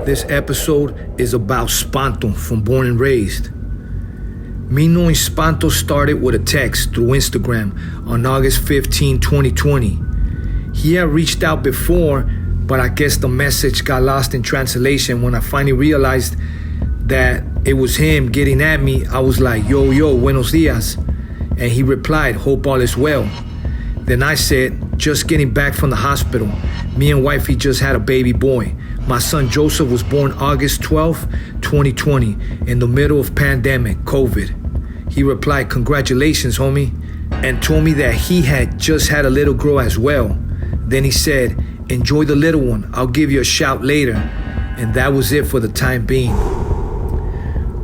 This episode is about Spanto from Born and Raised. Me knowing Spanto started with a text through Instagram on August 15, 2020. He had reached out before, but I guess the message got lost in translation. When I finally realized that it was him getting at me, I was like, yo, buenos dias. And he replied, hope all is well. Then I said, just getting back from the hospital. Me and wifey just had a baby boy. My son Joseph was born August 12, 2020, in the middle of pandemic, COVID. He replied, congratulations, homie, and told me that he had just had a little girl as well. Then he said, enjoy the little one. I'll give you a shout later. And that was it for the time being.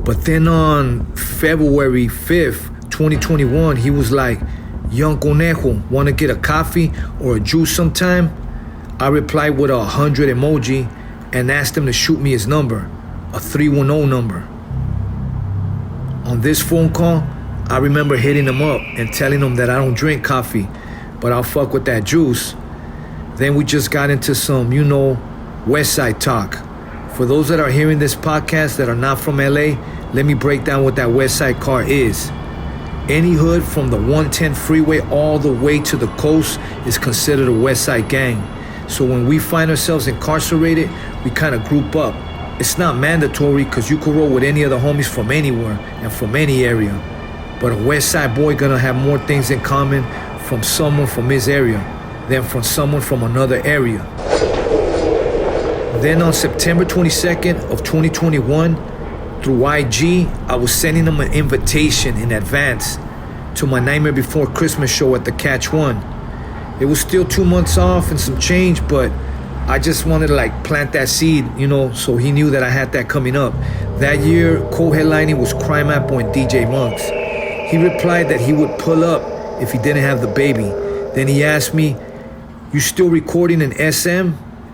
But then on February 5th, 2021, he was like, young conejo, want to get a coffee or a juice sometime? I replied with 100 emoji and asked him to shoot me his number, a 310 number. On this phone call, I remember hitting him up and telling him that I don't drink coffee, but I'll fuck with that juice. Then we just got into some, Westside talk. For those that are hearing this podcast that are not from LA, let me break down what that Westside car is. Any hood from the 110 freeway all the way to the coast is considered a Westside gang. So when we find ourselves incarcerated, we kind of group up. It's not mandatory because you can roll with any of the homies from anywhere and from any area. But a Westside boy gonna have more things in common from someone from his area than from someone from another area. Then on September 22nd of 2021, through IG, I was sending him an invitation in advance to my Nightmare Before Christmas show at the Catch One. It was still 2 months off and some change, but I just wanted to plant that seed, so he knew that I had that coming up. That year, co-headlining was Crime Apple and DJ Monks. He replied that he would pull up if he didn't have the baby. Then he asked me, you still recording in SM?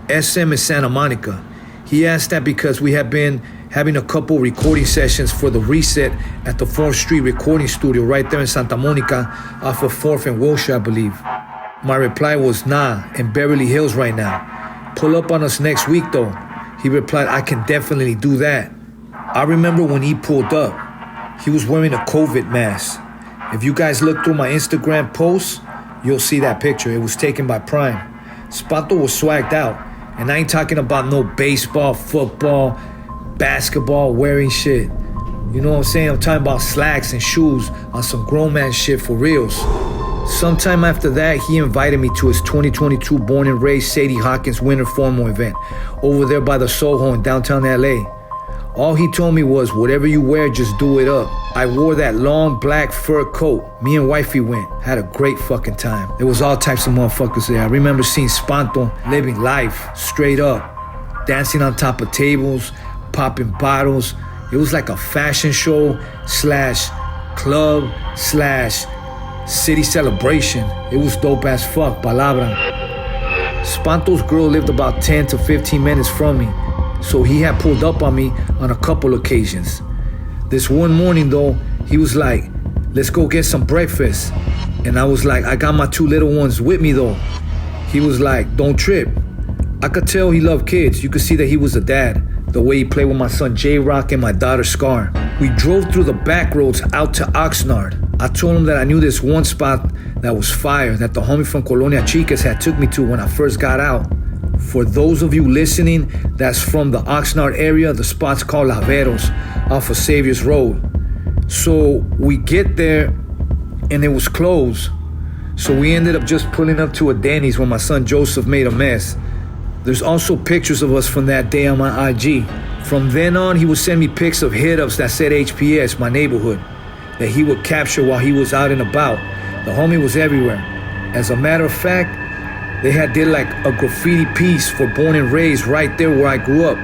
SM is Santa Monica. He asked that because we had been having a couple recording sessions for the Reset at the 4th Street recording studio right there in Santa Monica off of 4th and Wilshire, I believe. My reply was, nah, in Beverly Hills right now. Pull up on us next week though. He replied, I can definitely do that. I remember when he pulled up, he was wearing a COVID mask. If you guys look through my Instagram posts, you'll see that picture. It was taken by Prime. Spanto was swagged out. And I ain't talking about no baseball, football, basketball wearing shit. You know what I'm saying? I'm talking about slacks and shoes on some grown man shit for reals. Sometime after that, he invited me to his 2022 Born and Raised Sadie Hawkins Winter Formal event over there by the Soho in downtown LA. All he told me was, whatever you wear, just do it up. I wore that long black fur coat. Me and wifey went. Had a great fucking time. There was all types of motherfuckers there. I remember seeing Spanto living life straight up. Dancing on top of tables, popping bottles. It was like a fashion show / club / city celebration. It was dope as fuck, palabra. Spanto's girl lived about 10 to 15 minutes from me, so he had pulled up on me on a couple occasions. This one morning though, he was like, let's go get some breakfast. And I was like, I got my 2 little ones with me though. He was like, don't trip. I could tell he loved kids. You could see that he was a dad, the way he played with my son J-Rock and my daughter Scar. We drove through the back roads out to Oxnard. I told him that I knew this one spot that was fire, that the homie from Colonia Chicas had took me to when I first got out. For those of you listening that's from the Oxnard area, the spot's called Laveros off of Saviors Road. So we get there and it was closed. So we ended up just pulling up to a Denny's when my son Joseph made a mess. There's also pictures of us from that day on my IG. From then on, he would send me pics of hit-ups that said HPS, my neighborhood, that he would capture while he was out and about. The homie was everywhere. As a matter of fact, they had did a graffiti piece for Born and Raised right there where I grew up,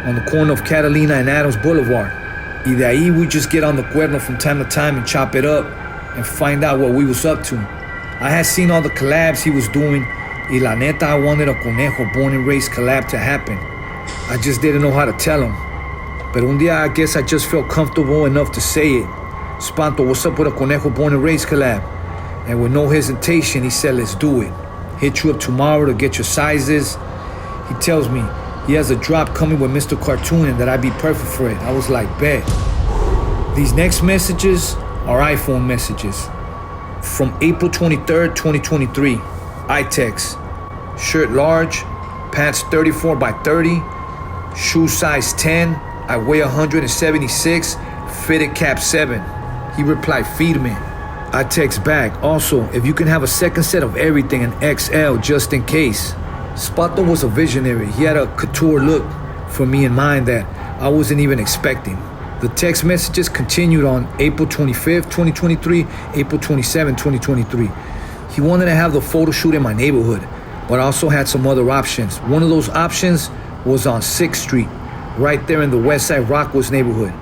on the corner of Catalina and Adams Boulevard. Y de ahí we just get on the cuerno from time to time and chop it up and find out what we was up to. I had seen all the collabs he was doing, y la neta I wanted a Conejo Born and Raised collab to happen. I just didn't know how to tell him. But un día I guess I just felt comfortable enough to say it. Spanto, what's up with a Conejo Born and Raised collab? And with no hesitation, he said, let's do it. Hit you up tomorrow to get your sizes. He tells me, He has a drop coming with Mr. Cartoon and that I'd be perfect for it. I was like, bet. These next messages are iPhone messages. From April 23rd, 2023, I text, shirt large, pants 34 by 30, shoe size 10, I weigh 176, fitted cap 7. He replied, feed me. I text back, also, if you can have a second set of everything, an XL just in case. Spanto was a visionary. He had a couture look for me in mind that I wasn't even expecting. The text messages continued on April 25th, 2023, April 27th, 2023. He wanted to have the photo shoot in my neighborhood, but also had some other options. One of those options was on 6th Street, right there in the Westside Rockwoods neighborhood.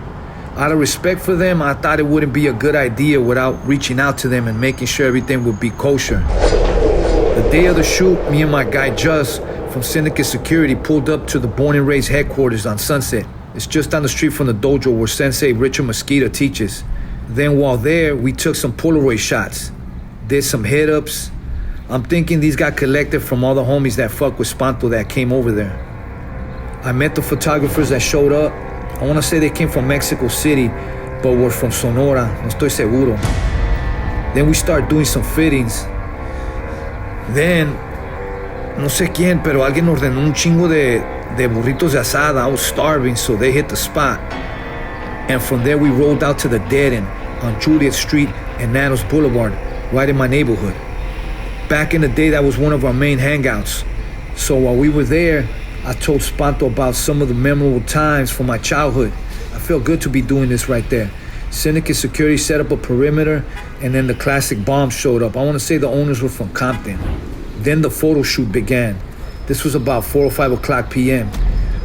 Out of respect for them, I thought it wouldn't be a good idea without reaching out to them and making sure everything would be kosher. The day of the shoot, me and my guy Just from Syndicate Security pulled up to the Born and Raised headquarters on Sunset. It's just down the street from the dojo where Sensei Richard Mosquito teaches. Then while there, we took some Polaroid shots, did some hit-ups. I'm thinking these got collected from all the homies that fuck with Spanto that came over there. I met the photographers that showed up. I want to say they came from Mexico City, but were from Sonora, no estoy seguro. Then we start doing some fittings. Then, no sé quién, pero alguien ordenó un chingo de burritos de asada. I was starving, so they hit the spot. And from there we rolled out to the dead end on Juliet Street and Nanos Boulevard, right in my neighborhood. Back in the day, that was one of our main hangouts. So while we were there, I told Spanto about some of the memorable times from my childhood. I felt good to be doing this right there. Syndicate Security set up a perimeter, and then the classic bombs showed up. I want to say the owners were from Compton. Then the photo shoot began. This was about 4 or 5 o'clock p.m.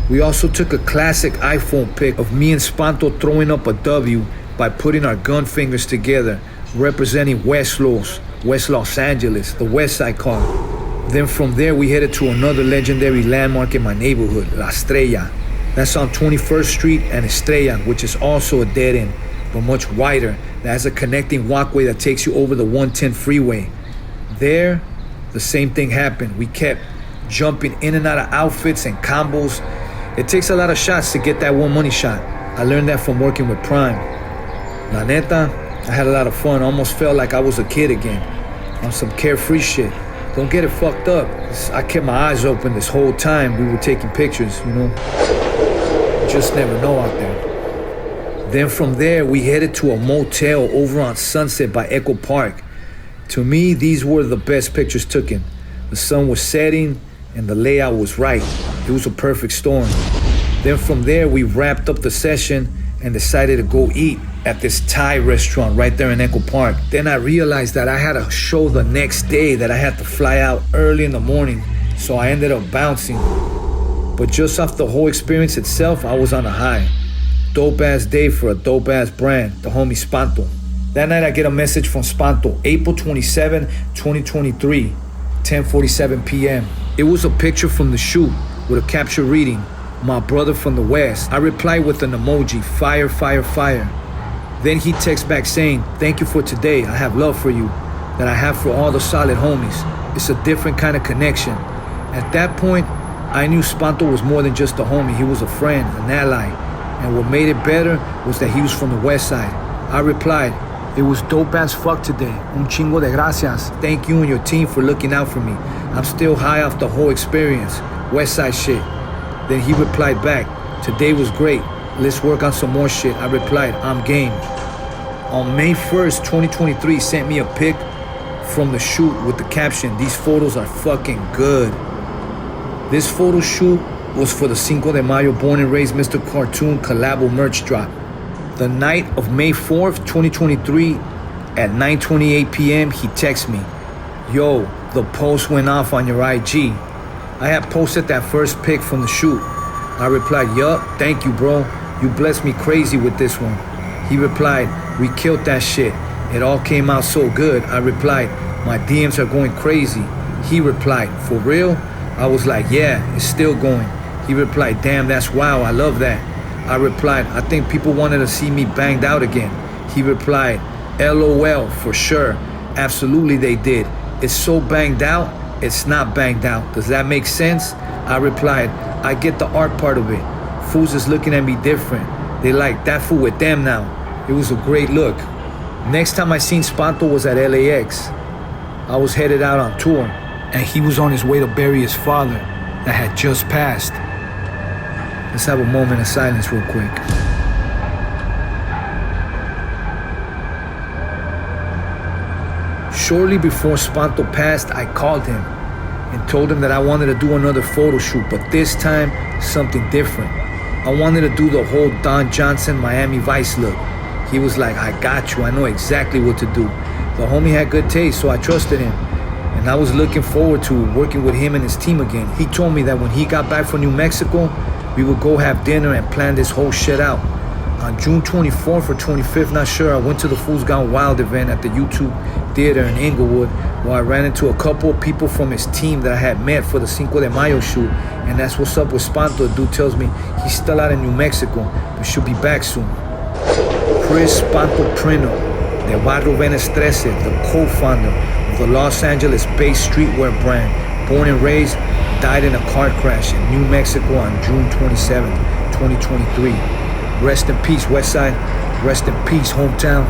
We also took a classic iPhone pic of me and Spanto throwing up a W by putting our gun fingers together, representing West Los Angeles, the Westside car. Then from there, we headed to another legendary landmark in my neighborhood, La Estrella. That's on 21st Street and Estrella, which is also a dead end, but much wider. That has a connecting walkway that takes you over the 110 freeway. There, the same thing happened. We kept jumping in and out of outfits and combos. It takes a lot of shots to get that one money shot. I learned that from working with Prime. La neta, I had a lot of fun. Almost felt like I was a kid again, on some carefree shit. Don't get it fucked up. I kept my eyes open this whole time we were taking pictures, you know. You just never know out there. Then from there, we headed to a motel over on Sunset by Echo Park. To me, these were the best pictures taken. The sun was setting and the layout was right. It was a perfect storm. Then from there, we wrapped up the session and decided to go eat at this Thai restaurant right there in Echo Park. Then I realized that I had a show the next day, that I had to fly out early in the morning, so I ended up bouncing. But just off the whole experience itself, I was on a high. Dope ass day for a dope ass brand, the homie Spanto. That night I get a message from Spanto, April 27, 2023, 10:47 p.m. It was a picture from the shoot with a capture reading, "My brother from the West." I replied with an emoji, fire, fire, fire. Then he texts back saying, "Thank you for today. I have love for you that I have for all the solid homies. It's a different kind of connection." At that point, I knew Spanto was more than just a homie. He was a friend, an ally. And what made it better was that he was from the West Side. I replied, "It was dope as fuck today. Un chingo de gracias. Thank you and your team for looking out for me. I'm still high off the whole experience. West Side shit." Then he replied back, "Today was great. Let's work on some more shit." I replied, "I'm game." On May 1st, 2023, he sent me a pic from the shoot with the caption, "These photos are fucking good." This photo shoot was for the Cinco de Mayo Born and Raised Mr. Cartoon collabo merch drop. The night of May 4th, 2023, at 9:28 p.m., he texts me, "Yo, the post went off on your IG." I had posted that first pic from the shoot. I replied, "Yup, thank you, bro. You blessed me crazy with this one." He replied, "We killed that shit. It all came out so good." I replied, "My DMs are going crazy." He replied, "For real?" I was like, "Yeah, it's still going." He replied, "Damn, that's wow. I love that." I replied, "I think people wanted to see me banged out again." He replied, "LOL, for sure. Absolutely they did. It's so banged out, it's not banged out. Does that make sense?" I replied, I get the art part of it. Fools is looking at me different. They like, that fool with them now. It was a great look. Next time I seen Spanto was at LAX. I was headed out on tour, and he was on his way to bury his father that had just passed. Let's have a moment of silence real quick. Shortly before Spanto passed, I called him and told him that I wanted to do another photo shoot, but this time, something different. I wanted to do the whole Don Johnson Miami Vice look. He was like, I got you, I know exactly what to do. The homie had good taste, so I trusted him. And I was looking forward to working with him and his team again. He told me that when he got back from New Mexico, we would go have dinner and plan this whole shit out. On June 24th or 25th, not sure, I went to the Fools Gone Wild event at the YouTube Theater in Inglewood, where I ran into a couple of people from his team that I had met for the Cinco de Mayo shoot. And that's what's up with Spanto. The dude tells me he's still out in New Mexico, but should be back soon. Chris Spanto Prino, de Barrio Venice 13, the co-founder of the Los Angeles-based streetwear brand, born and raised, died in a car crash in New Mexico on June 27, 2023. Rest in peace, Westside. Rest in peace, hometown.